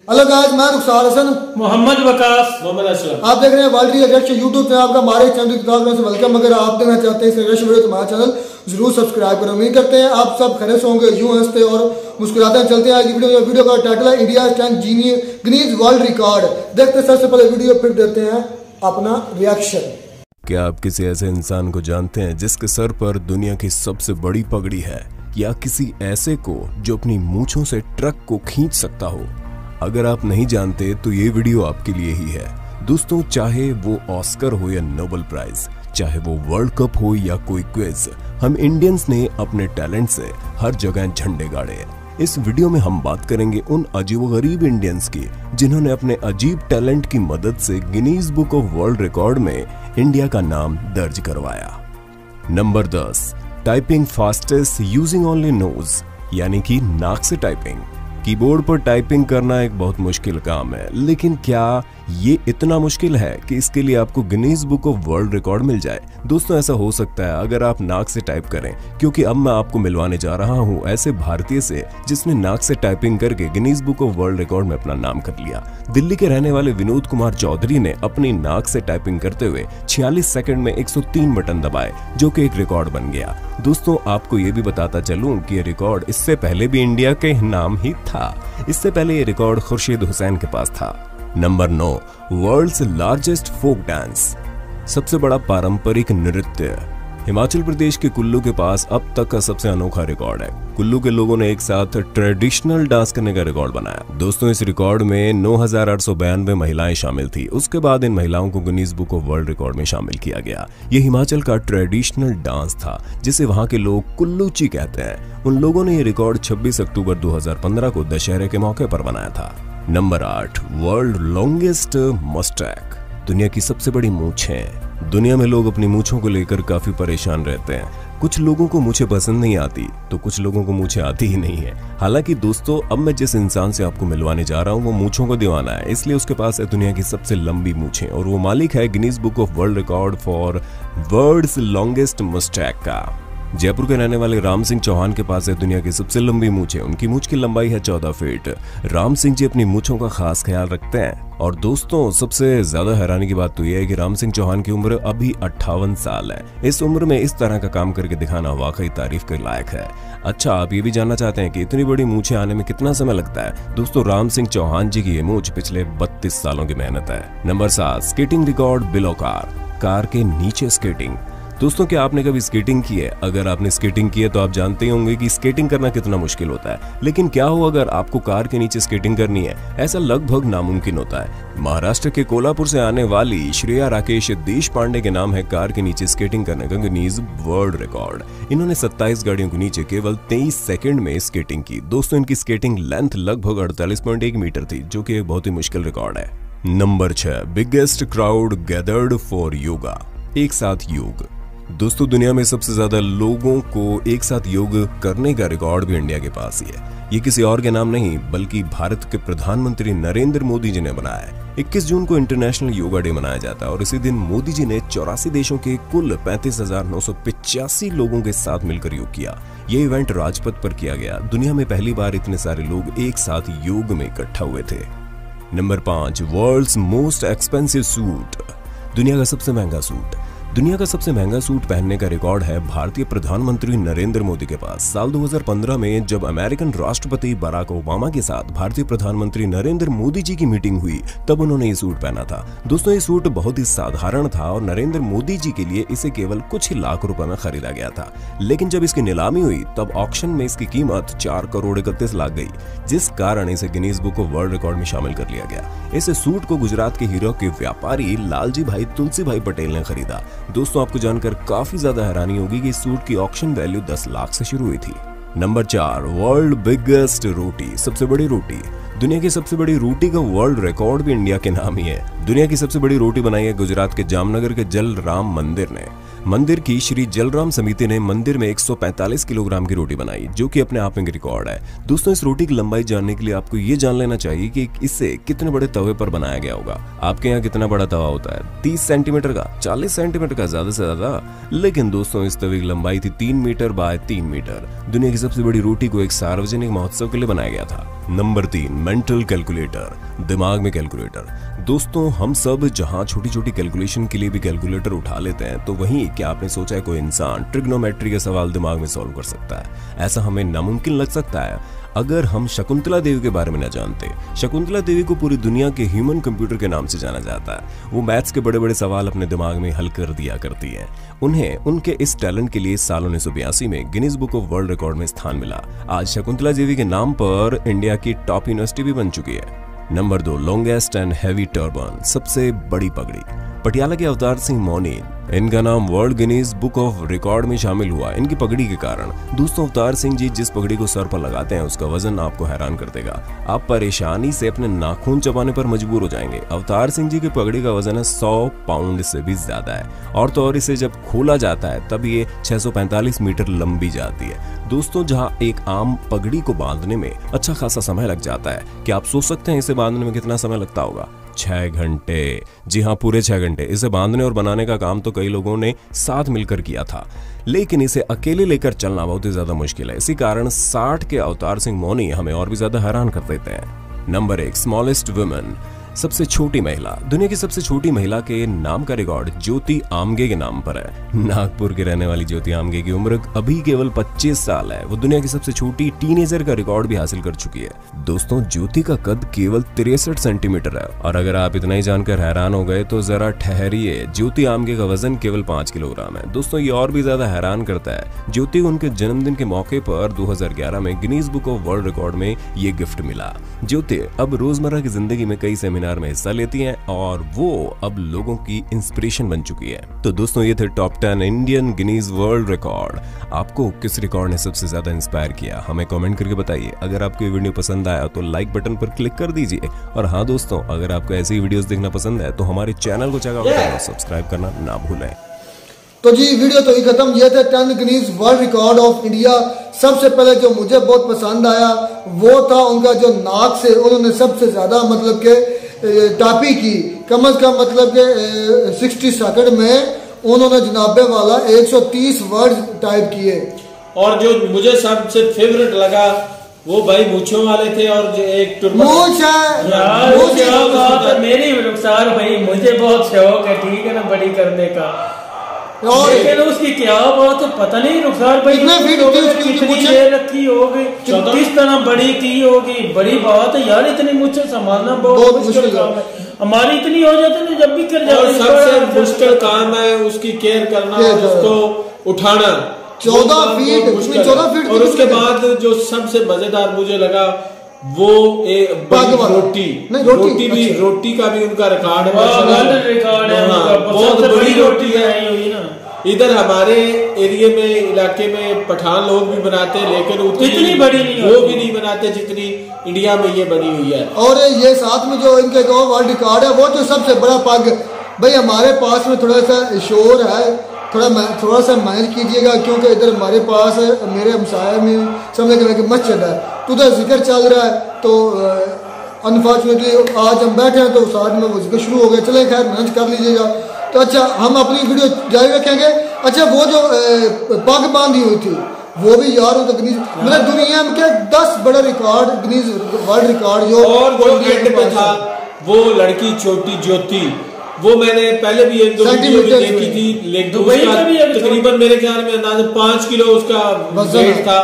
अलग आज मैं रुखसार हसन मोहम्मद वकास मोहम्मद अशरफ आप देख रहे हैं वर्ल्ड रिएक्शन यूट्यूब पे आपका हमारे चैनल की तरफ से वेलकम। अगर आप देखना चाहते हैं इस वीडियो तो हमारा चैनल जरूर सब्सक्राइब करें। उम्मीद करते हैं आप सब खरे होंगे, यूं हंसते और मुस्कुराते चलते हैं। आज की वीडियो का टाइटल है इंडिया 10 गिनीज वर्ल्ड रिकॉर्ड। देखते सबसे पहले वीडियो, फिर देते हैं अपना रिएक्शन। क्या आप किसी ऐसे इंसान को जानते हैं जिसके सर पर दुनिया की सबसे बड़ी पगड़ी है, या किसी ऐसे को जो अपनी मूंछों से ट्रक को खींच सकता हो? अगर आप नहीं जानते तो ये वीडियो आपके लिए ही है दोस्तों। चाहे वो ऑस्कर हो या नोबेल प्राइज, चाहे वो वर्ल्ड कप हो या कोई क्विज, हम इंडियंस ने अपने टैलेंट से हर जगह झंडे गाड़े हैं। इस वीडियो में हम बात करेंगे उन अजीबोगरीब इंडियंस की जिन्होंने अपने अजीब टैलेंट की मदद से Guinness book of world Record में इंडिया का नाम दर्ज करवाया। Number 10, typing fastest using only nose, यानी कि नाक से टाइपिंग। कीबोर्ड पर टाइपिंग करना एक बहुत मुश्किल काम है, लेकिन क्या ये इतना मुश्किल है कि इसके लिए आपको Guinness book of world record मिल जाए? दोस्तों ऐसा हो सकता है अगर आप नाक से टाइप करें, क्योंकि अब मैं आपको मिलवाने जा रहा हूं ऐसे भारतीय से जिसने नाक से टाइपिंग करके Guinness book of world Record में अपना नाम कर लिया। दिल्ली के रहने वाले विनोद कुमार चौधरी ने अपनी नाक से टाइपिंग करते हुए 46 सेकंड में 103 बटन दबाए, जो कि एक रिकॉर्ड बन गया। दोस्तों आपको ये भी बताता चलूं कि ये रिकॉर्ड इससे पहले भी इंडिया के नाम ही था। इससे पहले ये रिकॉर्ड खुर्शीद हुसैन के पास था। Number 9, world's largest folk dance, सबसे बड़ा पारंपरिक नृत्य। हिमाचल प्रदेश के कुल्लू के पास अब तक का सबसे अनोखा रिकॉर्ड है। कुल्लू के लोगों ने एक साथ ट्रेडिशनल डांस करने का रिकॉर्ड बनाया। दोस्तों इस रिकॉर्ड में 9,892 महिलाएं शामिल थी। उसके बाद इन महिलाओं को Guinness book of world Record में शामिल किया गया। ये हिमाचल का ट्रेडिशनल डांस था जिसे वहां के लोग कुल्लूची कहते हैं। उन लोगों ने ये रिकॉर्ड 26 अक्टूबर 2015 को दशहरे के मौके पर बनाया था। नंबर 8, वर्ल्ड लॉन्गेस्ट मस्टैक, दुनिया की सबसे बड़ी मूंछें। दुनिया में लोग अपनी मूंछों को लेकर काफी परेशान रहते हैं। कुछ लोगों को मूंछें पसंद नहीं आती तो कुछ लोगों को मूंछें आती ही नहीं है। हालांकि दोस्तों अब मैं जिस इंसान से आपको मिलवाने जा रहा हूं वो मूंछों को दीवाना है, इसलिए उसके पास है दुनिया की सबसे लंबी मूंछें और वो मालिक है Guinness book of world record for world's longest moustache का। जयपुर के रहने वाले राम सिंह चौहान के पास है दुनिया की सबसे लंबी मूंछें। उनकी मूंछ की लंबाई है 14 फीट। राम सिंह जी अपनी मूंछों का खास ख्याल रखते हैं। और दोस्तों सबसे ज्यादा हैरानी की बात तो यह है कि राम सिंह चौहान की उम्र अभी 58 साल है। इस उम्र में इस तरह का काम करके दिखाना वाकई तारीफ के लायक है। अच्छा, आप ये भी जानना चाहते हैं कि इतनी बड़ी मूंछें आने में कितना समय लगता है? दोस्तों राम सिंह चौहान जी की ये मूंछ पिछले 32 सालों की मेहनत है। Number 7, skating record below car के नीचे स्केटिंग। दोस्तों क्या आपने कभी स्केटिंग की है? अगर आपने स्केटिंग की है तो आप जानते ही होंगे कि स्केटिंग करना कितना मुश्किल होता है। लेकिन क्या हो अगर आपको कार के नीचे स्केटिंग करनी है? ऐसा लगभग नामुमकिन होता है। महाराष्ट्र के कोल्हापुर से आने वाली श्रेया राकेश देश पांडे के नाम है कार के नीचे स्केटिंग करने का गिनीज वर्ल्ड रिकॉर्ड। इन्होंने 27 गाड़ियों के नीचे केवल 23 सेकंड में स्केटिंग की। दोस्तों इनकी स्केटिंग लेंथ लगभग 48.1 मीटर थी, जो कि एक बहुत ही मुश्किल रिकॉर्ड है। Number 6, biggest crowd gathered for yoga, एक साथ योग। दोस्तों दुनिया में सबसे ज्यादा लोगों को एक साथ योग करने का रिकॉर्ड भी इंडिया के पास ही है। ये किसी और के नाम नहीं बल्कि भारत के प्रधानमंत्री नरेंद्र मोदी जी ने बनाया है। 21 जून को इंटरनेशनल योगा डे मनाया जाता है और इसी दिन मोदी जी ने 84 देशों के कुल 35,985 लोगों के साथ मिलकर योग किया। ये इवेंट राजपथ पर किया गया। दुनिया में पहली बार इतने सारे लोग एक साथ योग में इकट्ठा हुए थे। Number 5, world's most expensive suit, दुनिया का सबसे महंगा सूट। दुनिया का सबसे महंगा सूट पहनने का रिकॉर्ड है भारतीय प्रधानमंत्री नरेंद्र मोदी के पास। साल 2015 में जब अमेरिकन राष्ट्रपति बराक ओबामा के साथ भारतीय प्रधानमंत्री नरेंद्र मोदी जी की मीटिंग हुई तब उन्होंने ये सूट पहना था। दोस्तों ये सूट बहुत ही साधारण था और नरेंद्र मोदी जी के लिए इसे केवल कुछ ही लाख रुपए में खरीदा गया था। लेकिन जब इसकी नीलामी हुई तब ऑक्शन में इसकी कीमत 4 करोड़ 31 लाख गई, जिस कारण इसे Guinness book of world Record में शामिल कर लिया गया। इस सूट को गुजरात के हीरो के व्यापारी लालजी भाई तुलसी भाई पटेल ने खरीदा। दोस्तों आपको जानकर काफी ज्यादा हैरानी होगी कि इस सूट की ऑक्शन वैल्यू 10 लाख से शुरू हुई थी। नंबर 4, वर्ल्ड बिगेस्ट रोटी, सबसे बड़ी रोटी। दुनिया की सबसे बड़ी रोटी का वर्ल्ड रिकॉर्ड भी इंडिया के नाम ही है। दुनिया की सबसे बड़ी रोटी बनाई है गुजरात के जामनगर के जल राम मंदिर ने। मंदिर की श्री जलराम समिति ने मंदिर में 145 किलोग्राम की रोटी बनाई, जो कि अपने आप में एक रिकॉर्ड है। दोस्तों, इस रोटी की लंबाई जानने के लिए आपको ये जान लेना चाहिए कि इसे कितने बड़े तवे पर बनाया गया होगा। आपके यहाँ कितना बड़ा तवा होता है? 30 सेंटीमीटर का, 40 सेंटीमीटर का, ज्यादा से ज्यादा। लेकिन दोस्तों, इस तवे की लंबाई थी 3 मीटर बाय 3 मीटर। दुनिया की सबसे बड़ी रोटी को एक सार्वजनिक महोत्सव के लिए बनाया गया था। नंबर 3, मेंटल कैलकुलेटर, दिमाग में कैलकुलेटर। दोस्तों, हम सब जहां छोटी छोटी कैलकुलेशन के लिए भी कैलकुलेटर उठा लेते हैं, तो वहीं क्या आपने सोचा है कोई इंसान ट्रिग्नोमेट्री के सवाल दिमाग में सॉल्व कर सकता है? ऐसा हमें नामुमकिन लग सकता है अगर हम शकुंतला देवी के बारे में न जानते। शकुंतला देवी को पूरी दुनिया के ह्यूमन कंप्यूटर के नाम से जाना जाता है। वो मैथ्स के बड़े बड़े सवाल अपने दिमाग में हल कर दिया करती है। उन्हें उनके इस टैलेंट के लिए साल 1982 में Guinness book of world Record में स्थान मिला। आज शकुंतला देवी के नाम पर इंडिया की टॉप यूनिवर्सिटी भी बन चुकी है। Number 2, longest and heavy turban, सबसे बड़ी पगड़ी। पटियाला के अवतार सिंह मौनी, इनका नाम world Guinness book of record में शामिल हुआ इनकी पगड़ी के कारण। दोस्तों, अवतार सिंह जी जिस पगड़ी को सर पर लगाते हैं उसका वजन आपको हैरान कर देगा। आप परेशानी से अपने नाखून चबाने पर मजबूर हो जाएंगे। अवतार सिंह जी की पगड़ी का वजन है 100 पाउंड से भी ज्यादा है, और तो और इसे जब खोला जाता है तब ये 645 मीटर लंबी जाती है। दोस्तों, जहां एक आम पगड़ी को बांधने में अच्छा खासा समय लग जाता है, क्या आप सोच सकते हैं इसे बांधने में कितना समय लगता होगा? 6 घंटे। जी हाँ, पूरे 6 घंटे। इसे बांधने और बनाने का काम तो कई लोगों ने साथ मिलकर किया था, लेकिन इसे अकेले लेकर चलना बहुत ही ज्यादा मुश्किल है। इसी कारण 60 के अवतार सिंह मौनी हमें और भी ज्यादा हैरान कर देते हैं। नंबर 1, स्मॉलेस्ट वुमेन, सबसे छोटी महिला। दुनिया की सबसे छोटी महिला के नाम का रिकॉर्ड ज्योति आमगे के नाम पर है। नागपुर के रहने वाली ज्योति आमगे की उम्र अभी केवल 25 साल है। वो दुनिया की सबसे छोटी टीनेजर का रिकॉर्ड भी हासिल कर चुकी है। दोस्तों, ज्योति का कद केवल 63 सेंटीमीटर है, और अगर आप इतना ही जानकर हैरान हो गए तो जरा ठहरिए, ज्योति आमगे का वजन केवल 5 किलोग्राम है। दोस्तों, ये और भी ज्यादा हैरान करता है। ज्योति को उनके जन्मदिन के मौके पर 2011 में Guinness book of world Record में ये गिफ्ट मिला। ज्योति अब रोजमर्रा की जिंदगी में कई सेमिनार में हिस्सा लेती हैं, और वो अब लोगों की इंस्पिरेशन बन चुकी है। तो दोस्तों, ये थे top 10 Indian Guinness world record. आपको किस रिकॉर्ड ने सबसे ज्यादा इंस्पायर किया, हमें कमेंट करके बताइए। अगर आपको ये वीडियो पसंद आया तो लाइक बटन पर क्लिक कर दीजिए, और हाँ दोस्तों, अगर आपको ऐसी वीडियोस देखना पसंद है तो हमारे चैनल को चेकआउट करना, सब्सक्राइब करना ना भूलें। तो जी, वीडियो तो ही खत्म। ये थे 10 Guinness world record of India. सबसे पहले जो मुझे बहुत पसंद आया वो था उनका जो नाक से उन्होंने सबसे ज्यादा मतलब के टापी की, कम से कम मतलब के 60 सेकंड में उन्होंने जनाबे वाला 130 वर्ड टाइप किए। और जो मुझे सबसे फेवरेट लगा वो भाई मूंछों वाले थे, और जो एक मूंछ है यार, मूंछ मेरी रुखसार भाई, मुझे बहुत शौक है, ठीक है ना, बड़ी करने का। और लेकिन उसकी क्या बात है, पता नहीं रुखसार भाई कितनी देर रखी होगी, किस तरह बड़ी की होगी। बड़ी बात है यार, इतनी मुझे संभालना बहुत मुश्किल काम है। हमारी इतनी हो जाती है जब भी कर जाते, सबसे मुश्किल काम है उसकी केयर करना, उसको उठाना। 14 फीट। और उसके बाद जो सबसे मजेदार मुझे लगा वो रोटी का भी उनका रिकॉर्ड है, बहुत बड़ी रोटी है। इधर हमारे एरिया में, इलाके में पठान लोग भी बनाते हैं, लेकिन उतनी बड़ी नहीं, वो भी नहीं बनाते जितनी इंडिया में ये बनी हुई है। और ये साथ में जो इनके वर्ल्ड रिकॉर्ड है वो जो सबसे बड़ा पग, भाई हमारे पास में थोड़ा सा शोर है, थोड़ा सा मैनेज कीजिएगा, क्योंकि इधर हमारे पास मेरे हमसाये में समझ के मस्जिद है, तो उधर जिक्र चल रहा है। तो अनफॉर्चुनेटली आज हम बैठे हैं तो साथ में वो जिक्र शुरू हो गया। चले खैर, मैनेज कर लीजिएगा। तो अच्छा, हम अपनी वीडियो जारी रखेंगे। अच्छा, वो जो पग बांधी हुई थी वो भी यार मतलब दुनिया में क्या 10 बड़ा रिकॉर्ड गिनीज वर्ल्ड रिकॉर्ड जो, और जो एंड पे था वो लड़की छोटी ज्योति, वो मैंने पहले भी एक दो वीडियो देखी थी, लेकिन तकरीबन मेरे ख्याल में अंदाजा 5 किलो उसका वेट था,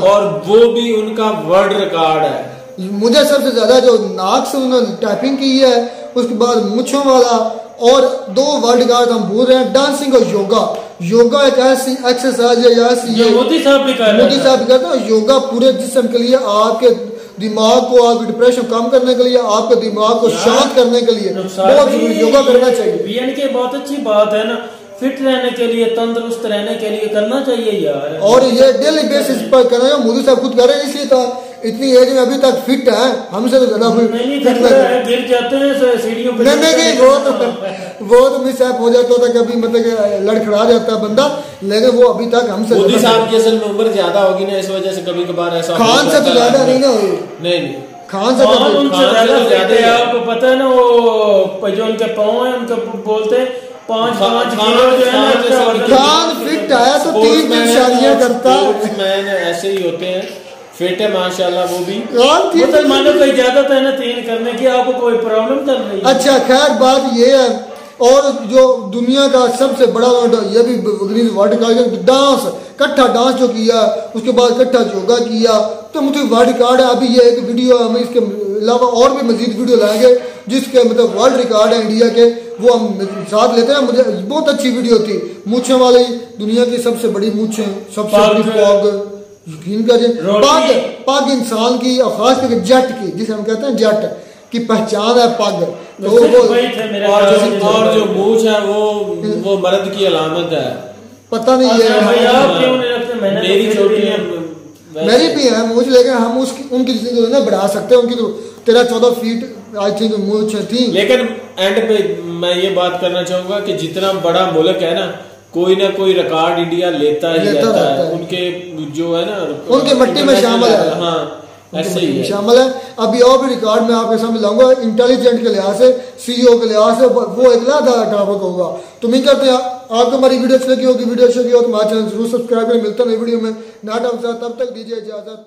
और वो भी उनका वर्ल्ड रिकॉर्ड है। मुझे सबसे ज्यादा जो नाक से उन्होंने टाइपिंग की है, उसके बाद मूंछों वाला, और 2 वर्ल्ड रिकॉर्ड हम भूल रहे हैं, डांसिंग और योगा। योगा एक ऐसी एक्सरसाइज है, ऐसी मोदी साहब भी कहते हैं योगा पूरे जिस्म के लिए, आपके दिमाग को, आपके डिप्रेशन कम करने के लिए, आपके दिमाग को शांत करने के लिए बहुत जरूरी योगा करना चाहिए। के बहुत अच्छी बात है ना, फिट रहने के लिए, तंदुरुस्त रहने के लिए करना चाहिए यार। और ये डेली बेसिस पर कर रहे हैं, मोदी साहब खुद कर रहे हैं, इसलिए था इतनी एज में अभी तक फिट है, हमसे तो ज्यादा फिट लग रहा है। गिर जाते हैं सीढ़ियों पे। नहीं वो तो मिसहैप हो जाता था कभी, मतलब लड़खड़ा जाता है बंदा, लेकिन वो अभी तक हमसे। मोदी साहब की असल में उम्र ज्यादा होगी ना, इस वजह से कभी कभार ऐसा। खान से तो ज्यादा नहीं ना हुई। नहीं खान से ज्यादा है। आपको पता है ना वो जो उनके पाँव है उनका बोलते हैं 5 किलो जो है ना। खान फिट है तो 3 शादियां करता है। मैन ऐसे ही होते हैं, फिट है माशाल्लाह वो भी। मुसलमानों को इजाजत है ना 3 करने की, आपको कोई प्रॉब्लम कर रही है? अच्छा खैर बात ये है, और जो दुनिया का सबसे बड़ा ये भी वर्ल्ड रिकॉर्ड डांस, कट्ठा डांस जो किया, उसके बाद कट्ठा योगा किया, तो मुझे वर्ल्ड रिकॉर्ड है। अभी ये एक वीडियो हम इसके अलावा और भी मजीद वीडियो लाएंगे जिसके मतलब वर्ल्ड रिकॉर्ड है इंडिया के, वो हम साथ लेते हैं। मुझे बहुत अच्छी वीडियो थी, मूछे वाली, दुनिया की सबसे बड़ी मूछे, सबसे बड़ी पग, यकीन करिए पग इंसान की और खास करके जट की, जिसे हम कहते हैं जट की पहचान है पग। तो और जो मूछ है वो मर्द की अलामत है। पता नहीं है मेरी छोटी है, मेरी भी है मूछ, लेकिन हम उनकी ना बढ़ा सकते हैं। उनकी तो 13-14 फीट आई थिंक मूछ थी। लेकिन एंड पे मैं ये बात करना चाहूंगा कि जितना बड़ा मुल्क है ना, कोई ना कोई रिकॉर्ड इंडिया लेता ही रहता है। उनके जो है ना, उनके मिट्टी में शामिल है। हाँ ऐसे ही शामिल है। अभी और भी रिकॉर्ड में आपके सामने लाऊंगा, इंटेलिजेंट के लिहाज से, CEO के लिहाज से, वो एक टॉपिक होगा। तो उम्मीद करते हैं आपको हमारी वीडियो अच्छी लगी होगी। वीडियो अच्छी लगी हो तो हमारे चैनल जरूर सब्सक्राइब करें। मिलता है नई वीडियो में, तब तक दीजिए इजाजत।